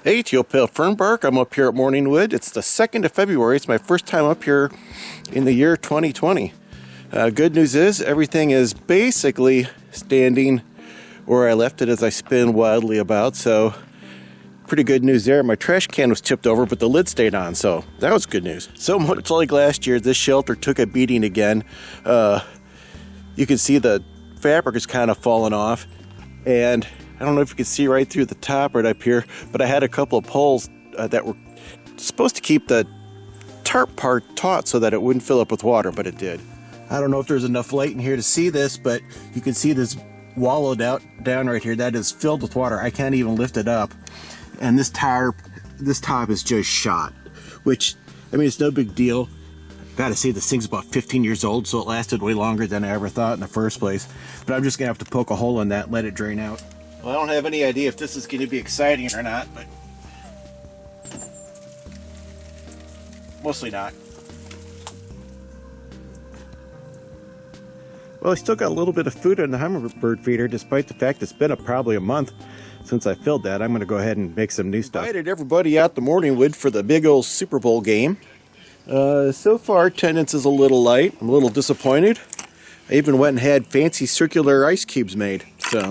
Hey, Teal Pale Fernbark. I'm up here at Morningwood. It's the 2nd of February. It's my first time up here in the year 2020. Good news is everything is basically standing where I left it as I spin wildly about. So pretty good news there. My trash can was tipped over, but the lid stayed on. So that was good news. So much like last year, this shelter took a beating again. You can see the fabric is kind of falling off. And I don't know if you can see right through the top right up here, but I had a couple of poles that were supposed to keep the tarp part taut so that it wouldn't fill up with water, but it did. I don't know if there's enough light in here to see this, but you can see this wallowed out down right here. That is filled with water. I can't even lift it up. And this top is just shot, which, I mean, it's no big deal. Gotta say, this thing's about 15 years old, so it lasted way longer than I ever thought in the first place. But I'm just gonna have to poke a hole in that and let it drain out. Well, I don't have any idea if this is going to be exciting or not, but mostly not. Well, I still got a little bit of food in the hummingbird feeder, despite the fact it's been probably a month since I filled that. I'm going to go ahead and make some new stuff. I invited everybody out to Morningwood for the big old Super Bowl game. So far, attendance is a little light. I'm a little disappointed. I even went and had fancy circular ice cubes made, so...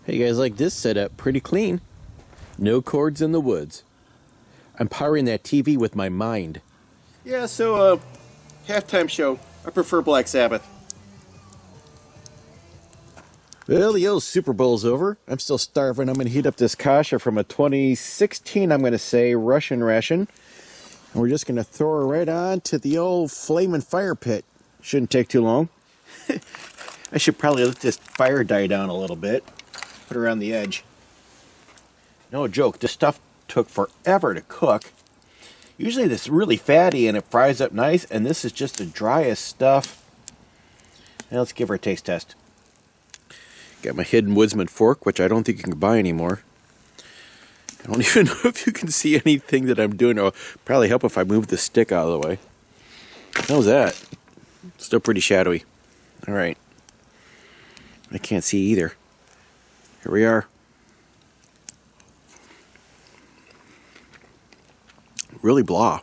Hey, you guys like this setup? Pretty clean. No cords in the woods. I'm powering that TV with my mind. Yeah, so, halftime show. I prefer Black Sabbath. Well, the old Super Bowl's over. I'm still starving. I'm going to heat up this kasha from a 2016, I'm going to say, Russian ration. And we're just going to throw her right on to the old flaming fire pit. Shouldn't take too long. I should probably let this fire die down a little bit. Put it around the edge. No joke, this stuff took forever to cook. Usually this is really fatty and it fries up nice, and this is just the driest stuff. Now let's give her a taste test. Got my Hidden Woodsman fork, which I don't think you can buy anymore. I don't even know if you can see anything that I'm doing. It'll probably help if I move the stick out of the way. How's that? Still pretty shadowy. Alright. I can't see either. Here we are. Really blah.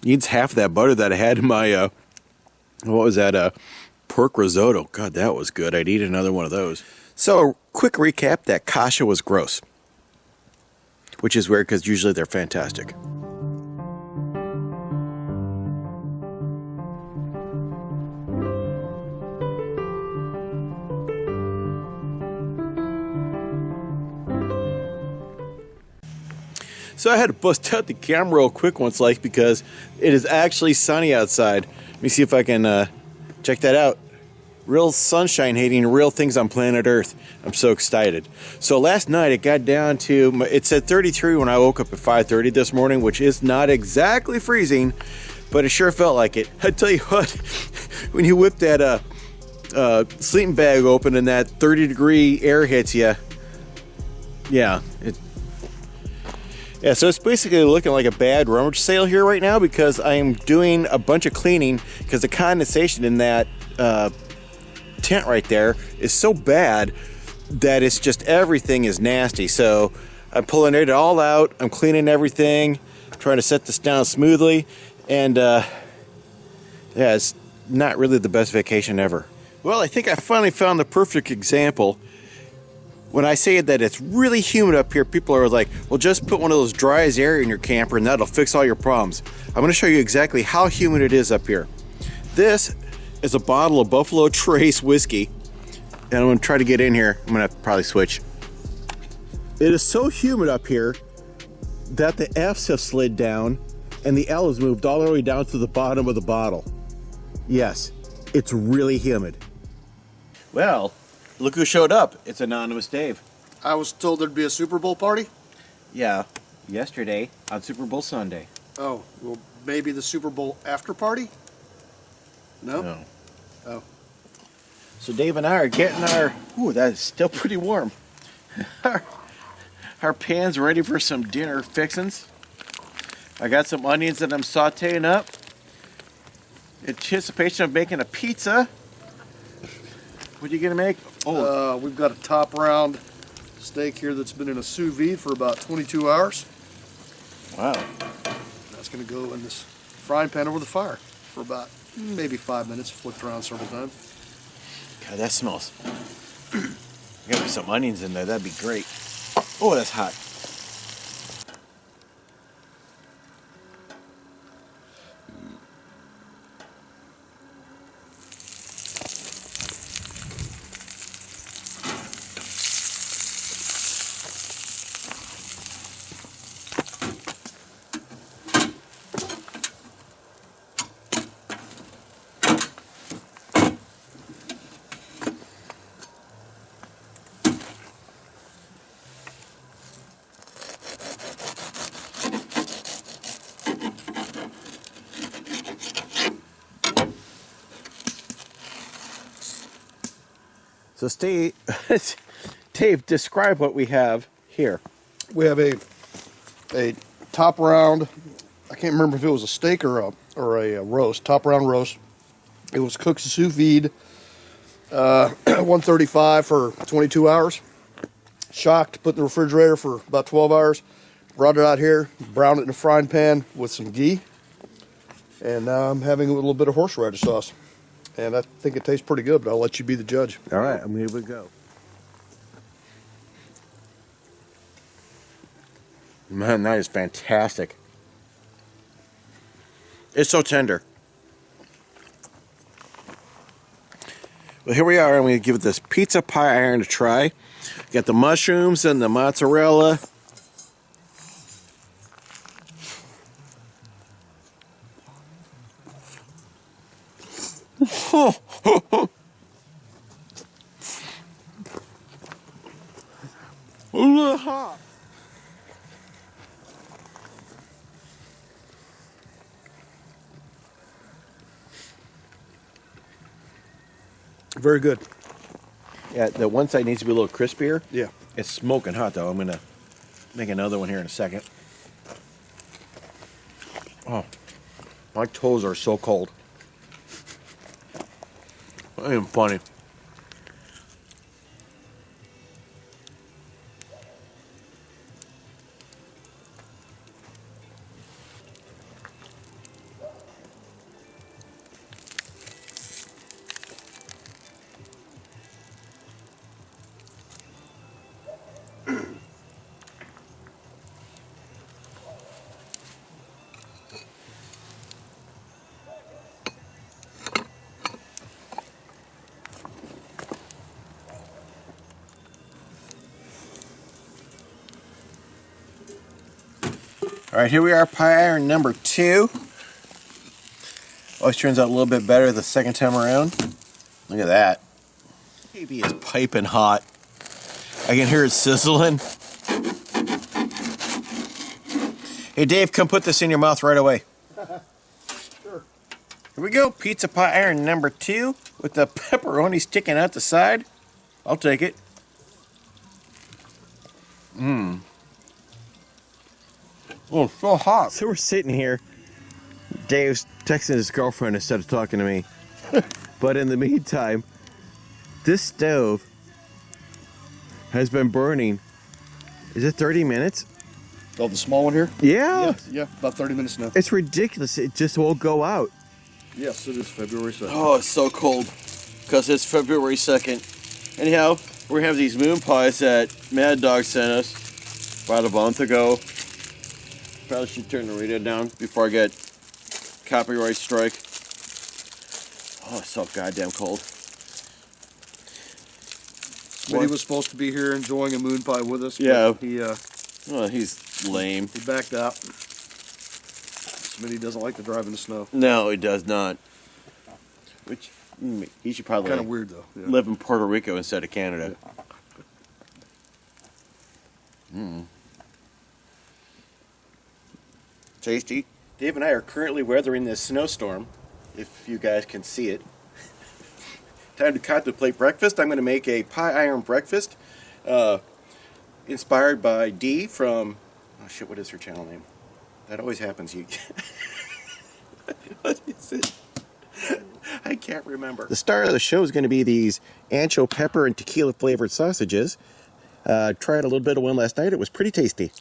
Needs half that butter that I had in my, what was that, pork risotto. God, that was good. I'd eat another one of those. So, quick recap, that kasha was gross. Which is weird because usually they're fantastic. So I had to bust out the camera real quick once, because it is actually sunny outside. Let me see if I can check that out. Real sunshine hating real things on planet Earth. I'm so excited. So last night it got down to, it said 33 when I woke up at 5:30 this morning, which is not exactly freezing, but it sure felt like it. I tell you what, when you whip that sleeping bag open and that 30-degree air hits you, yeah, Yeah, so it's basically looking like a bad rummage sale here right now because I am doing a bunch of cleaning because the condensation in that tent right there is so bad that it's just everything is nasty. So I'm pulling it all out, I'm cleaning everything, trying to set this down smoothly, and yeah, it's not really the best vacation ever. Well, I think I finally found the perfect example. When I say that it's really humid up here, people are like, well, just put one of those dry as air in your camper and that'll fix all your problems. I'm going to show you exactly how humid it is up here. This is a bottle of Buffalo Trace whiskey, and I'm going to try to get in here. I'm going to have to probably switch. It is so humid up here that the F's have slid down and the L has moved all the way down to the bottom of the bottle. Yes, it's really humid. Well, look who showed up. It's Anonymous Dave. I was told there'd be a Super Bowl party? Yeah, yesterday on Super Bowl Sunday. Oh, well, maybe the Super Bowl after party? No? No. Oh. So Dave and I are getting our... Ooh, that is still pretty warm. our pans ready for some dinner fixins. I got some onions that I'm sauteing up. Anticipation of making a pizza. What are you gonna make? Oh, We've got a top round steak here that's been in a sous vide for about 22 hours. wow. That's going to go in this frying pan over the fire for about maybe 5 minutes, flipped around several times. God, that smells. Got me some onions in there. That'd be great. Oh, that's hot. So Steve, Dave, describe what we have here. We have a top round. I can't remember if it was a steak or a roast. Top round roast. It was cooked sous vide, 135 for 22 hours. Shocked, put in the refrigerator for about 12 hours. Brought it out here, browned it in a frying pan with some ghee, and now I'm having a little bit of horseradish sauce. And I think it tastes pretty good, but I'll let you be the judge. All right, I'm here we go. Man, that is fantastic. It's so tender. Well, here we are. I'm going to give this pizza pie iron a try. Got the mushrooms and the mozzarella. A little hot. Very good. Yeah, the one side needs to be a little crispier. Yeah. It's smoking hot though. I'm going to make another one here in a second. Oh, my toes are so cold. I am funny. All right, here we are, pie iron number 2. Always turns out a little bit better the second time around. Look at that. Baby is piping hot. I can hear it sizzling. Hey, Dave, come put this in your mouth right away. Sure. Here we go, pizza pie iron number 2 with the pepperoni sticking out the side. I'll take it. Mmm. Oh, it's so hot. So we're sitting here. Dave's texting his girlfriend instead of talking to me. But in the meantime, this stove has been burning. Is it 30 minutes? Oh, the small one here? Yeah. Yeah, about 30 minutes now. It's ridiculous. It just won't go out. Yes, it is February 2nd. Oh, it's so cold because it's February 2nd. Anyhow, we're going to have these moon pies that Mad Dog sent us about a month ago. Probably should turn the radio down before I get copyright strike. Oh, it's so goddamn cold. Smitty was supposed to be here enjoying a moon pie with us. Yeah. But Well, he's lame. he backed out. Smitty doesn't like to drive in the snow. No, he does not. Which, he should probably Kind of weird, though. Yeah. live in Puerto Rico instead of Canada. Mm. Tasty. Dave and I are currently weathering this snowstorm, if you guys can see it. Time to contemplate breakfast. I'm going to make a pie iron breakfast, inspired by Dee from, oh shit, what is her channel name? That always happens. What is it? I can't remember. The star of the show is going to be these ancho pepper and tequila flavored sausages. Tried a little bit of one last night. It was pretty tasty.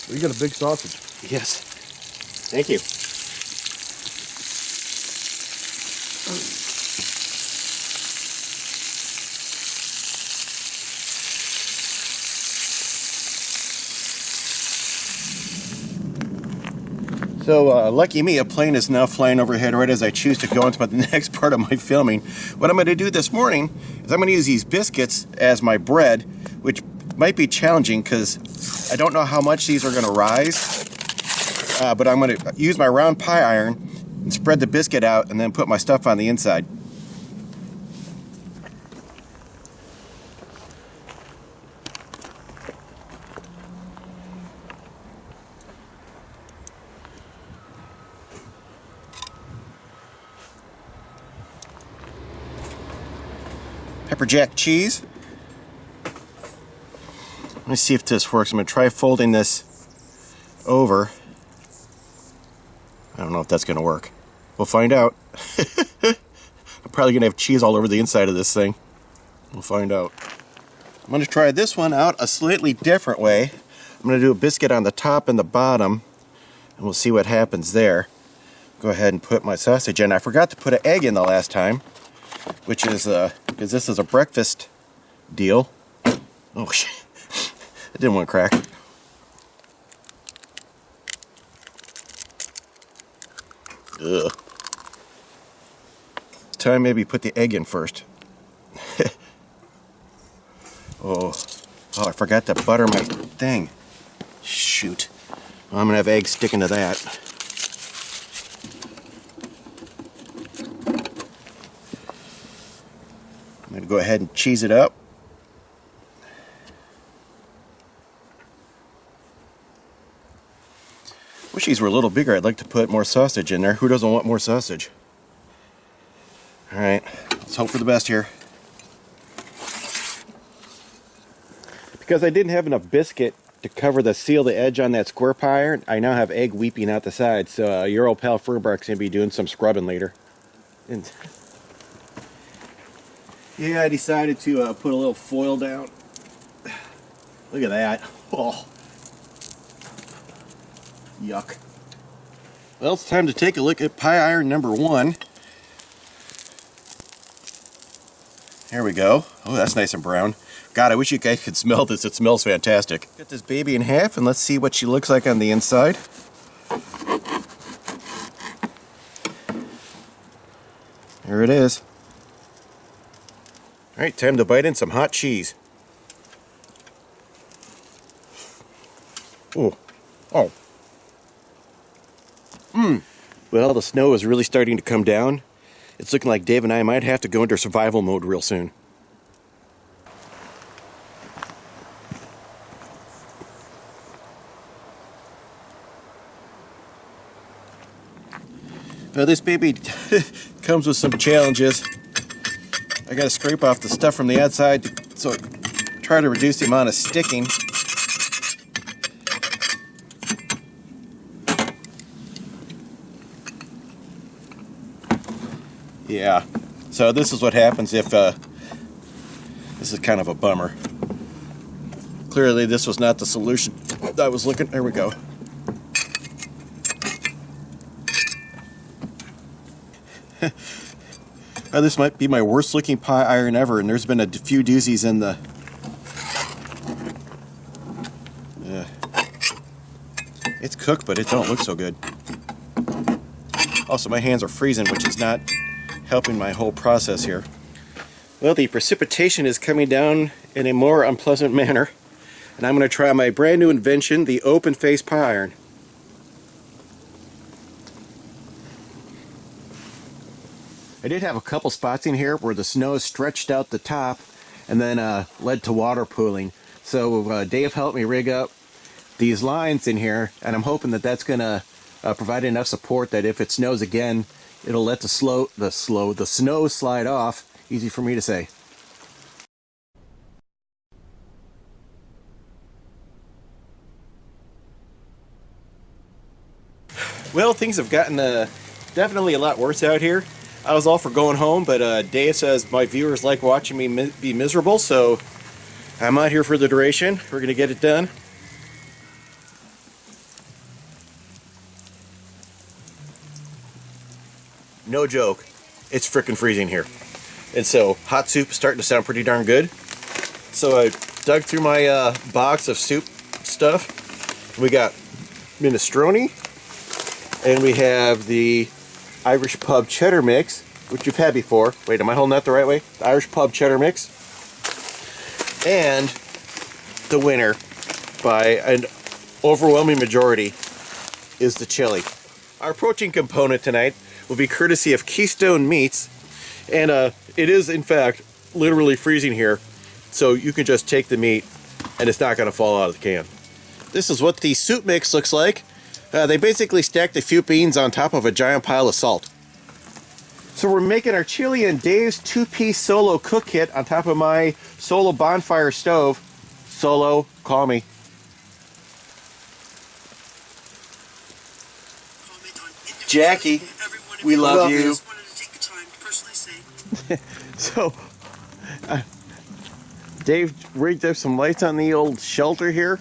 Well, you got a big sausage. Yes. Thank you. So lucky me, a plane is now flying overhead right as I choose to go into the next part of my filming. What I'm going to do this morning is I'm going to use these biscuits as my bread, which might be challenging because I don't know how much these are going to rise. But I'm going to use my round pie iron and spread the biscuit out and then put my stuff on the inside. Pepper jack cheese. Let me see if this works. I'm going to try folding this over. I don't know if that's going to work. We'll find out. I'm probably going to have cheese all over the inside of this thing. We'll find out. I'm going to try this one out a slightly different way. I'm going to do a biscuit on the top and the bottom, and we'll see what happens there. Go ahead and put my sausage in. I forgot to put an egg in the last time, which is because this is a breakfast deal. Oh shit! It didn't want to crack. Ugh. Time maybe put the egg in first. Oh, I forgot to butter my thing. Shoot. Well, I'm gonna have eggs sticking to that. I'm going to go ahead and cheese it up. Wish these were a little bigger. I'd like to put more sausage in there. Who doesn't want more sausage? Alright, let's hope for the best here. Because I didn't have enough biscuit to seal the edge on that square pie iron, I now have egg weeping out the side. So your old pal Furbark's going to be doing some scrubbing later. And yeah, I decided to put a little foil down. Look at that. Oh. Yuck. Well, it's time to take a look at pie iron number 1. There we go. Oh, that's nice and brown. God, I wish you guys could smell this. It smells fantastic. Cut this baby in half and let's see what she looks like on the inside. There it is. Alright, time to bite in some hot cheese. Oh. Oh. Well, the snow is really starting to come down. It's looking like Dave and I might have to go into survival mode real soon. Now this baby comes with some challenges. I gotta scrape off the stuff from the outside so try to reduce the amount of sticking. Yeah, so this is what happens if this is kind of a bummer. Clearly this was not the solution I was looking. There we go. This might be my worst looking pie iron ever, and there's been a few doozies in the it's cooked, but it don't look so good. Also, my hands are freezing, which is not helping my whole process here. Well, the precipitation is coming down in a more unpleasant manner, and I'm going to try my brand new invention, the open face pie iron. I did have a couple spots in here where the snow stretched out the top and then led to water pooling. So Dave helped me rig up these lines in here, and I'm hoping that that's going to provide enough support that if it snows again, it'll let the snow slide off. Easy for me to say. Well, things have gotten definitely a lot worse out here. I was all for going home, but Dave says my viewers like watching me be miserable, so I'm out here for the duration. We're going to get it done. No joke, it's frickin' freezing here. And so, hot soup is starting to sound pretty darn good. So I dug through my box of soup stuff. We got minestrone, and we have the Irish pub cheddar mix, which you've had before. Wait, am I holding that the right way? The Irish pub cheddar mix. And the winner, by an overwhelming majority, is the chili. Our protein component tonight will be courtesy of Keystone Meats, and it is in fact literally freezing here, so you can just take the meat and it's not going to fall out of the can. This is what the soup mix looks like. They basically stacked a few beans on top of a giant pile of salt. So we're making our chili and Dave's two-piece solo cook kit on top of my solo Bonfire stove. Solo, call me. Jackie, we love you. So, Dave rigged up some lights on the old shelter here.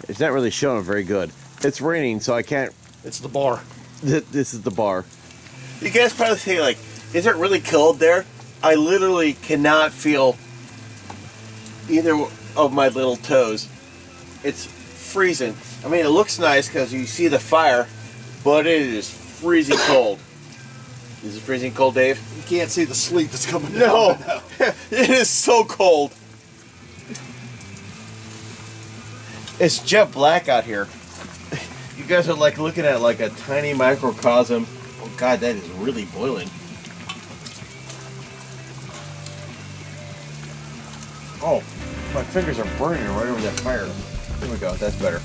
It's not really showing very good. It's raining, so I can't. It's the bar. This is the bar. You guys probably say, like, is it really cold there? I literally cannot feel either of my little toes. It's freezing. I mean, it looks nice because you see the fire, but it is freezing cold. Is it freezing cold, Dave? You can't see the sleet that's coming down. No, it is so cold. It's jet black out here. You guys are like looking at like a tiny microcosm. Oh God, that is really boiling. Oh, my fingers are burning right over that fire. Here we go, that's better.